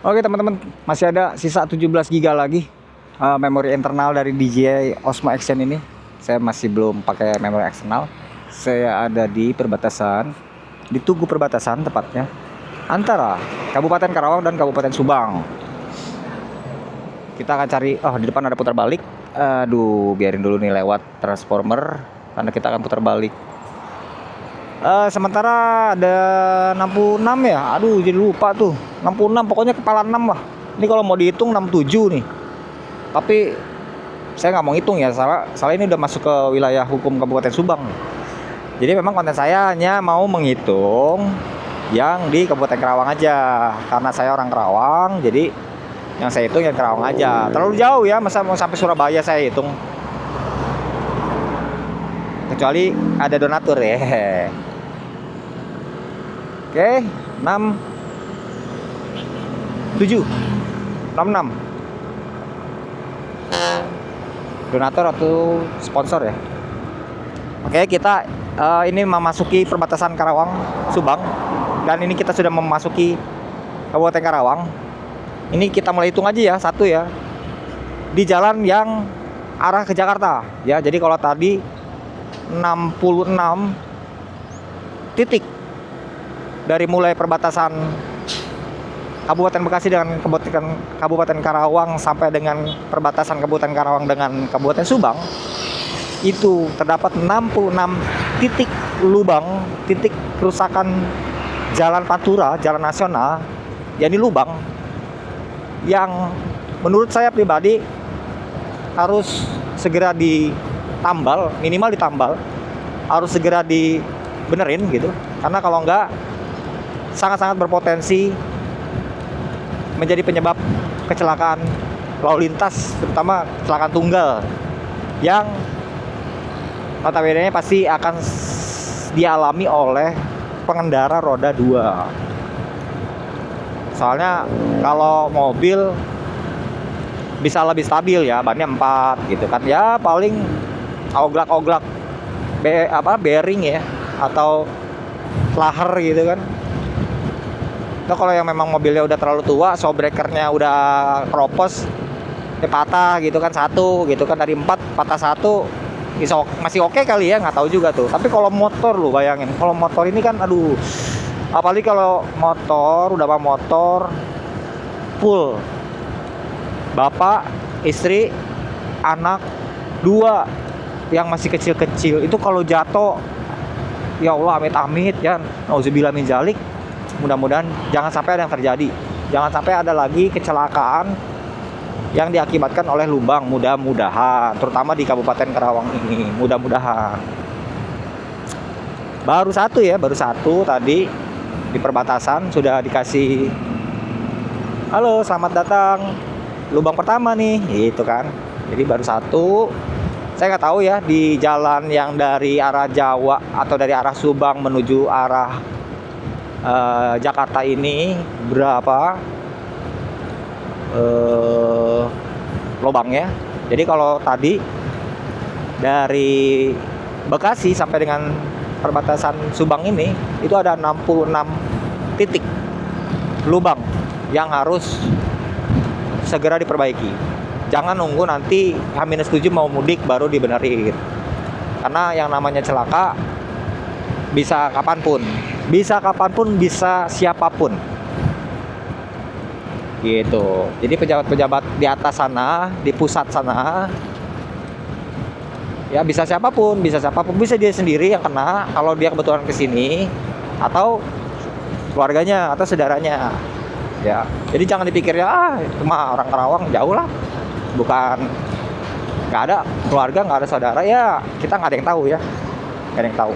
Oke teman-teman, masih ada sisa 17 GB lagi memori internal dari DJI Osmo Action ini. Saya masih belum pakai memori eksternal. Saya ada di perbatasan, di Tugu perbatasan tepatnya, antara Kabupaten Karawang dan Kabupaten Subang. Kita akan cari, di depan ada putar balik. Aduh, biarin dulu nih lewat transformer, karena kita akan putar balik. Sementara ada 66 ya. Aduh, jadi lupa tuh. 66 pokoknya kepala 6 lah. Ini kalau mau dihitung 67 nih. Tapi saya nggak mau hitung ya. Salah ini udah masuk ke wilayah hukum Kabupaten Subang. Jadi memang konten saya hanya mau menghitung yang di Kabupaten Karawang aja. Karena saya orang Karawang, jadi yang saya hitung yang Karawang aja. Terlalu jauh ya, masa mau sampai Surabaya saya hitung. Kecuali ada donatur ya. Oke, 6 7 66 donatur atau sponsor ya. Oke, kita ini memasuki perbatasan Karawang Subang, dan ini kita sudah memasuki Kabupaten Karawang. Ini kita mulai hitung aja ya, satu ya, di jalan yang arah ke Jakarta ya. Jadi kalau tadi 66 titik dari mulai perbatasan Kabupaten Bekasi dengan Kabupaten Karawang sampai dengan perbatasan Kabupaten Karawang dengan Kabupaten Subang, itu terdapat 66 titik lubang, titik kerusakan jalan pantura, jalan nasional, yakni lubang yang menurut saya pribadi harus segera ditambal, minimal ditambal, harus segera dibenerin gitu. Karena kalau enggak, sangat-sangat berpotensi menjadi penyebab kecelakaan lalu lintas, terutama kecelakaan tunggal yang notabene pasti akan dialami oleh pengendara roda 2. Soalnya kalau mobil bisa lebih stabil ya, bannya 4 gitu kan ya, paling oglak-oglak bearing ya, atau laher gitu kan. Itu kalau yang memang mobilnya udah terlalu tua, shock breakernya udah keropos, patah gitu kan, satu gitu kan, dari 4 patah satu, masih oke kali ya, nggak tahu juga tuh. Tapi kalau motor, lu bayangin, kalau motor ini kan aduh, apalagi kalau motor udah motor full, bapak, istri, anak 2 yang masih kecil-kecil, itu kalau jatuh, ya Allah, amit-amit ya, nauzubillah min dzalik. Mudah-mudahan jangan sampai ada yang terjadi. Jangan sampai ada lagi kecelakaan yang diakibatkan oleh lubang, mudah-mudahan, terutama di Kabupaten Karawang ini, mudah-mudahan. Baru satu tadi di perbatasan sudah dikasih, halo selamat datang, lubang pertama nih, gitu kan. Jadi baru satu. Saya nggak tahu ya di jalan yang dari arah Jawa atau dari arah Subang menuju arah Jakarta ini berapa lubangnya. Jadi kalau tadi dari Bekasi sampai dengan perbatasan Subang ini, itu ada 66 titik lubang yang harus segera diperbaiki. Jangan nunggu nanti H-7 mau mudik baru dibenerin. Karena yang namanya celaka bisa kapanpun, bisa siapapun gitu. Jadi pejabat-pejabat di atas sana, di pusat sana, ya bisa siapapun, bisa dia sendiri yang kena kalau dia kebetulan kesini, atau keluarganya atau saudaranya ya. Jadi jangan dipikir ya, cuma orang Karawang, jauh lah, bukan, nggak ada keluarga, nggak ada saudara ya, kita nggak ada yang tahu ya, nggak ada yang tahu.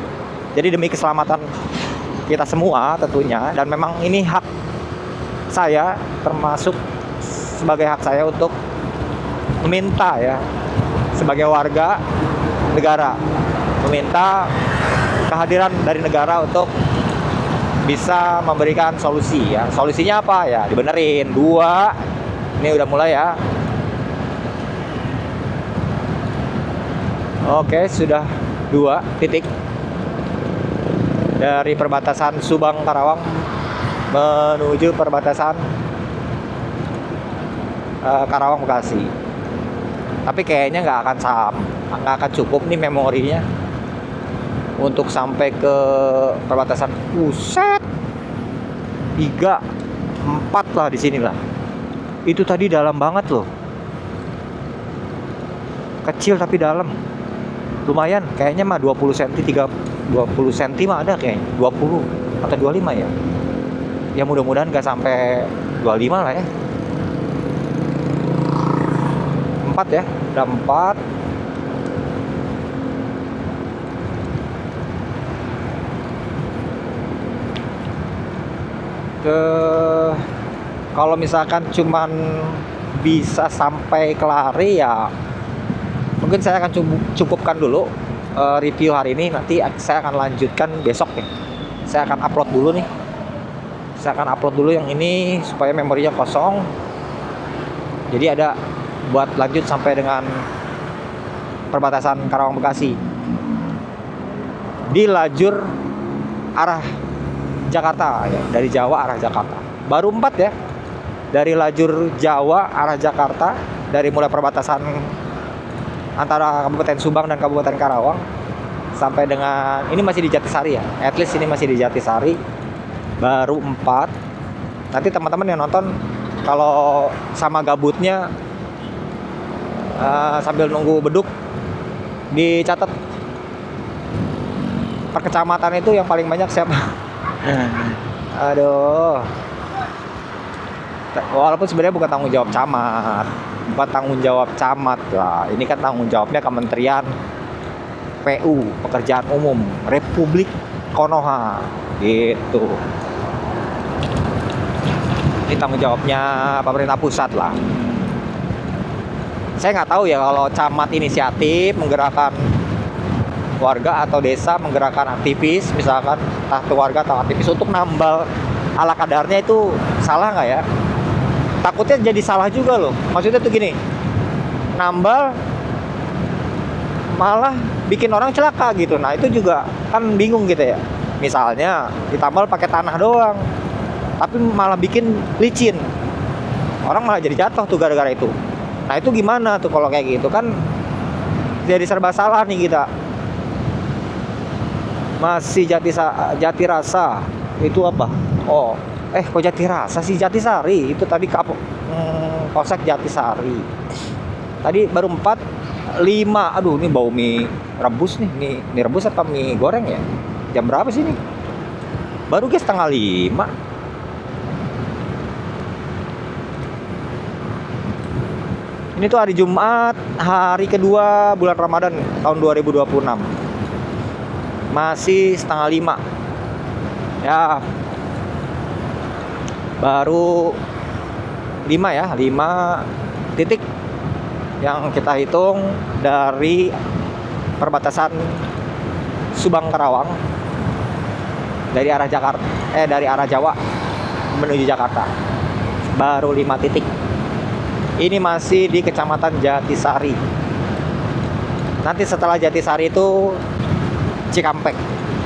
Jadi demi keselamatan kita semua tentunya, dan memang ini hak saya, termasuk sebagai hak saya untuk meminta ya, sebagai warga negara, meminta kehadiran dari negara untuk bisa memberikan solusi ya. Solusinya apa ya? Dibenerin 2. Ini udah mulai ya. Oke, sudah 2 titik dari perbatasan Subang Karawang menuju perbatasan Karawang Bekasi. Tapi kayaknya nggak akan cukup nih memorinya untuk sampai ke perbatasan. Buset, 3, 4 lah di sini lah. Itu tadi dalam banget loh. Kecil tapi dalam. Lumayan, kayaknya mah 20 cm, 20 cm mah ada kayaknya. 20 atau 25 ya. Ya mudah-mudahan nggak sampai 25 lah ya. 4 ya, ada 4. Kalau misalkan cuman bisa sampai Kelari ya mungkin saya akan cukupkan dulu review hari ini. Nanti saya akan lanjutkan besok nih. Saya akan upload dulu nih. Saya akan upload dulu yang ini supaya memorinya kosong. Jadi ada buat lanjut sampai dengan perbatasan Karawang Bekasi di lajur arah Jakarta ya, dari Jawa arah Jakarta. Baru 4 ya. Dari lajur Jawa arah Jakarta, dari mulai perbatasan antara Kabupaten Subang dan Kabupaten Karawang sampai dengan ini masih di Jatisari ya. At least ini masih di Jatisari. Baru 4. Nanti teman-teman yang nonton kalau sama gabutnya sambil nunggu beduk dicatat per kecamatan itu yang paling banyak siapa. Aduh, walaupun sebenarnya bukan tanggung jawab camat, bukan tanggung jawab camat lah. Ini kan tanggung jawabnya Kementerian PU, Pekerjaan Umum Republik Konoha gitu. Ini tanggung jawabnya pemerintah pusat lah. Saya nggak tahu ya kalau camat inisiatif menggerakkan warga atau desa menggerakkan aktivis, misalkan entah itu warga atau aktivis untuk nambal ala kadarnya, itu salah nggak ya? Takutnya jadi salah juga loh. Maksudnya tuh gini, nambal malah bikin orang celaka gitu. Nah itu juga kan bingung gitu ya. Misalnya ditambal pakai tanah doang, tapi malah bikin licin, orang malah jadi jatuh tuh gara-gara itu. Nah itu gimana tuh kalau kayak gitu kan, jadi serba salah nih kita. Masih Jati Rasa itu apa? Oh, kok Jati Rasa sih, Jatisari itu tadi Polsek Jatisari. Tadi baru 4, 5. Aduh, ini bau mie rebus nih. Mie rebus apa mie goreng ya? Jam berapa sih ini? Baru guys, setengah 5. Ini tuh hari Jumat, hari kedua bulan Ramadan tahun 2026. Masih setengah 5 ya, baru 5 ya, 5 titik yang kita hitung dari perbatasan Subang Karawang dari arah Jakarta, dari arah Jawa menuju Jakarta. Baru 5 titik. Ini masih di Kecamatan Jatisari. Nanti setelah Jatisari itu Cikampek.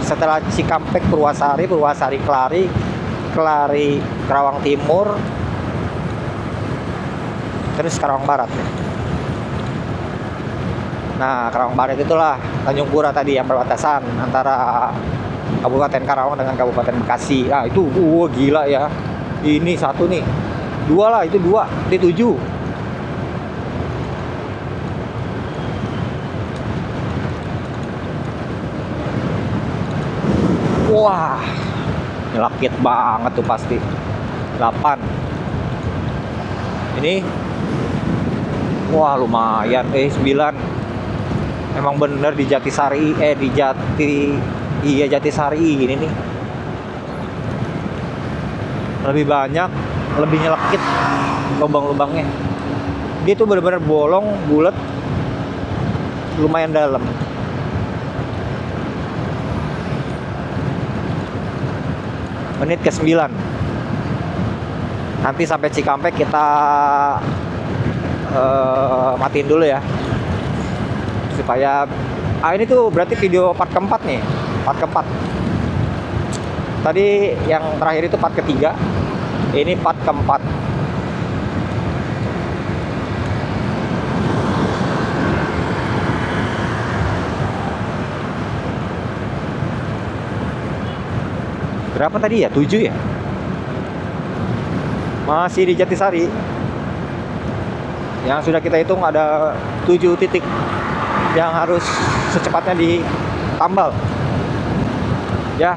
Setelah Cikampek Purwasari, Purwasari Kelari, Kelari Karawang Timur, terus Karawang Barat. Nah, Karawang Barat itulah Tanjung Pura tadi yang perbatasan antara Kabupaten Karawang dengan Kabupaten Bekasi. Ah, itu gila ya. Ini 1 nih. 2 lah, itu 2. Itu 7. Wah, nyelakit banget tuh pasti. 8. Ini wah lumayan. 9. Emang bener di Jatisari, Jatisari ini nih. Lebih banyak, lebih nyelekit lubang-lubangnya. Dia tuh bener-bener bolong, bulat, lumayan dalam. Menit ke 9. Nanti sampai Cikampek kita matiin dulu ya, supaya ini tuh berarti video part keempat nih. Part keempat tadi yang terakhir itu part ketiga, ini part keempat. berapa tadi ya, 7 ya, masih di Jatisari yang sudah kita hitung ada 7 titik yang harus secepatnya ditambal ya.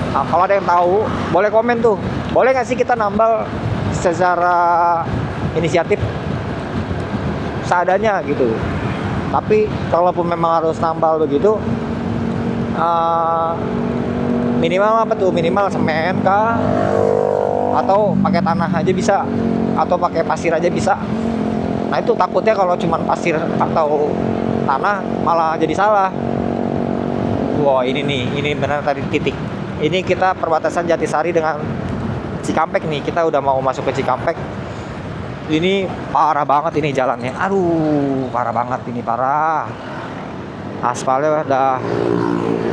Nah, kalau ada yang tahu boleh komen tuh, boleh nggak sih kita nambal secara inisiatif seadanya gitu. Tapi kalaupun memang harus nambal begitu, minimal apa tuh, minimal semen kah, atau pakai tanah aja bisa, atau pakai pasir aja bisa. Nah itu takutnya kalau cuman pasir atau tanah malah jadi salah. Wow, ini nih, ini benar tadi titik. Ini kita perbatasan Jatisari dengan Cikampek nih. Kita udah mau masuk ke Cikampek. Ini parah banget ini jalannya. Aduh, parah banget ini, parah. Aspalnya udah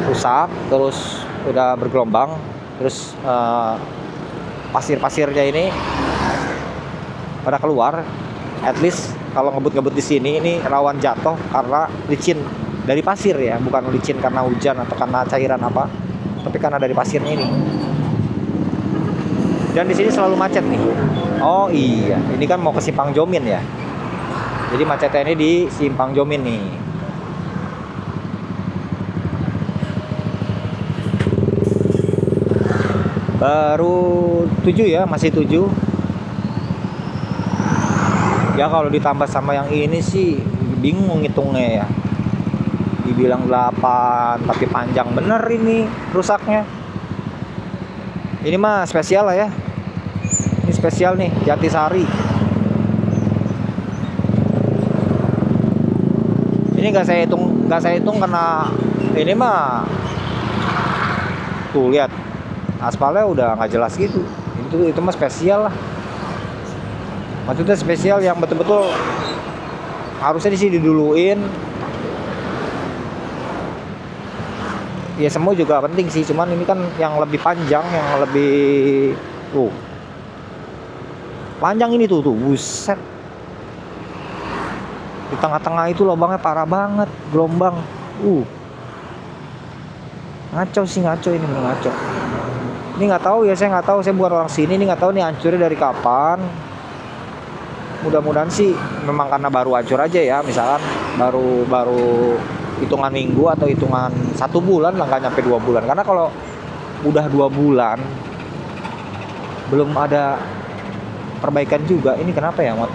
rusak, terus udah bergelombang, terus pasir-pasirnya ini pada keluar. At least kalau ngebut-ngebut di sini ini rawan jatuh karena licin dari pasir ya, bukan licin karena hujan atau karena cairan apa, tapi karena dari pasirnya ini. Dan di sini selalu macet nih. Oh iya, ini kan mau ke Simpang Jomin ya. Jadi macetnya ini di Simpang Jomin nih. Baru 7 ya, masih 7. Ya kalau ditambah sama yang ini sih bingung ngitungnya ya. Dibilang 8, tapi panjang bener ini rusaknya. Ini mah spesial lah ya. Ini spesial nih, Jatisari. Ini nggak saya hitung karena ini mah tuh lihat aspalnya udah nggak jelas gitu. Itu mah spesial lah. Maksudnya spesial yang betul-betul harusnya di sini diduluin. Ya semua juga penting sih, cuman ini kan yang lebih panjang, yang lebih panjang ini tuh buset. Di tengah-tengah itu lubangnya parah banget, gelombang. Ngaco ini, bener ngaco. Ini nggak tahu ya, saya nggak tahu, saya bukan orang sini, ini nggak tahu nih hancurnya dari kapan. Mudah-mudahan sih memang karena baru hancur aja ya, misalkan baru hitungan minggu atau hitungan 1 bulan lah, nggak nyampe 2 bulan. Karena kalau udah 2 bulan belum ada perbaikan juga, ini kenapa ya, Mat?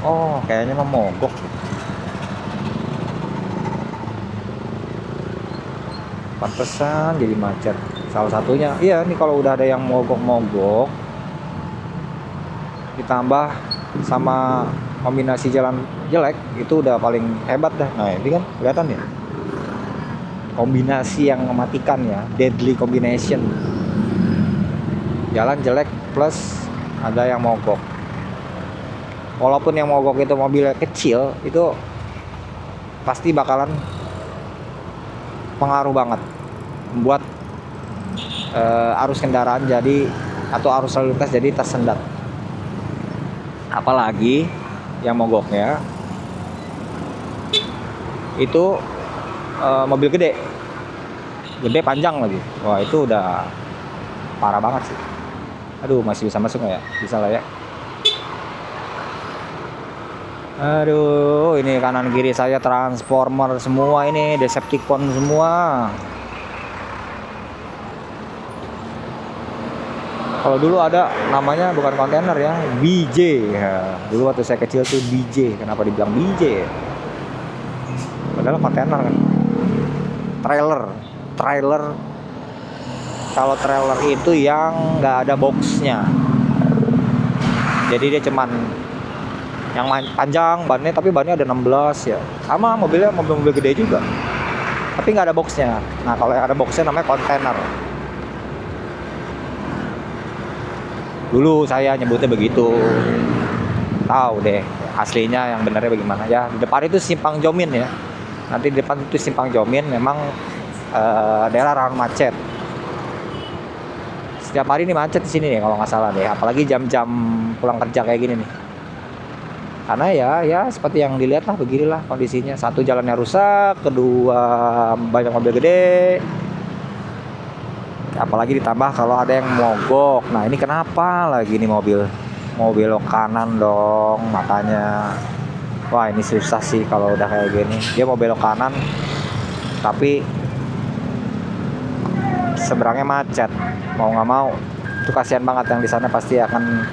Oh, kayaknya mogok. Pantesan jadi macet. Salah satunya, iya nih kalau udah ada yang mogok-mogok, ditambah sama kombinasi jalan jelek, itu udah paling hebat dah. Nah ini kan kelihatan ya, kombinasi yang mematikan ya, deadly combination. Jalan jelek plus ada yang mogok. Walaupun yang mogok itu mobilnya kecil, itu pasti bakalan pengaruh banget, membuat arus kendaraan jadi, atau arus lalu lintas jadi tersendat. Apalagi yang mogoknya itu mobil gede panjang lagi. Wah itu udah parah banget sih. Aduh, masih bisa masuk nggak ya? Bisa lah ya. Aduh, ini kanan kiri saya transformer semua, ini Decepticon semua. Kalau dulu ada namanya bukan kontainer ya, BJ. Ya, dulu waktu saya kecil tuh BJ. Kenapa dibilang BJ? Padahal kontainer kan. Trailer. Kalau trailer itu yang nggak ada boxnya. Jadi dia cuman yang panjang bannya, tapi bannya ada 16 ya. Sama mobilnya mobil gede juga. Tapi nggak ada boxnya. Nah kalau yang ada boxnya namanya kontainer. Dulu saya nyebutnya begitu. Tahu deh aslinya yang benarnya bagaimana ya. Di depan itu Simpang Jomin ya. Nanti di depan itu Simpang Jomin, memang daerah rawan macet. Setiap hari ini macet di sini nih kalau nggak salah deh. Apalagi jam-jam pulang kerja kayak gini nih. Karena ya seperti yang dilihat lah, beginilah kondisinya. Satu, jalannya rusak, kedua banyak mobil gede. Apalagi ditambah kalau ada yang mogok. Nah ini kenapa lagi nih mobil mau belok kanan dong, makanya wah ini susah sih kalau udah kayak gini. Dia mau belok kanan tapi seberangnya macet, mau nggak mau itu kasihan banget, yang di sana pasti akan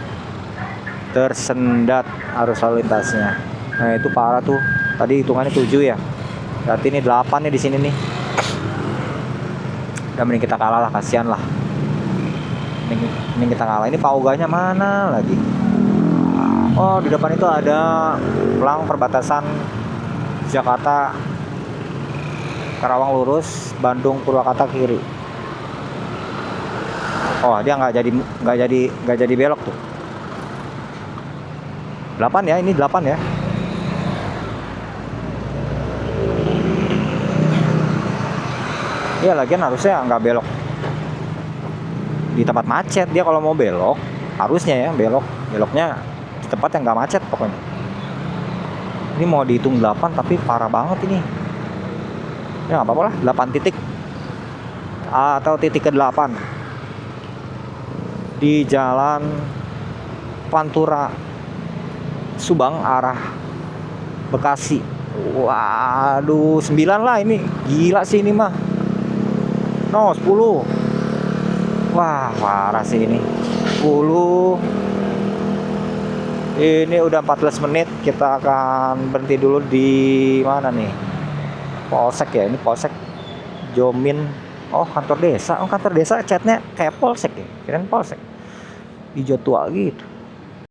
tersendat arus lalu lintasnya. Nah itu parah tuh, tadi hitungannya 7 ya, berarti ini 8 nih di sini nih. Udah mending kita kalah lah, kasihan lah. Mending kita kalah. Ini pauganya mana lagi? Oh di depan itu ada pelang perbatasan Jakarta Karawang lurus, Bandung Purwakarta kiri. Oh dia nggak jadi belok tuh. 8 ya, ini 8 ya. Iya lagian harusnya nggak belok di tempat macet. Dia kalau mau belok harusnya ya beloknya di tempat yang nggak macet pokoknya. Ini mau dihitung 8 tapi parah banget ini. Ya nggak apa-apa lah, 8 titik atau titik ke-8 di jalan Pantura Subang arah Bekasi. Waduh 9 lah ini, gila sih ini mah. No 10. Wah parah sih ini 10. Ini udah 14 menit. Kita akan berhenti dulu di mana nih? Polsek ya, ini Polsek Jomin. Oh kantor desa. Oh kantor desa, catnya kayak Polsek ya, kirain Polsek hijau tua gitu.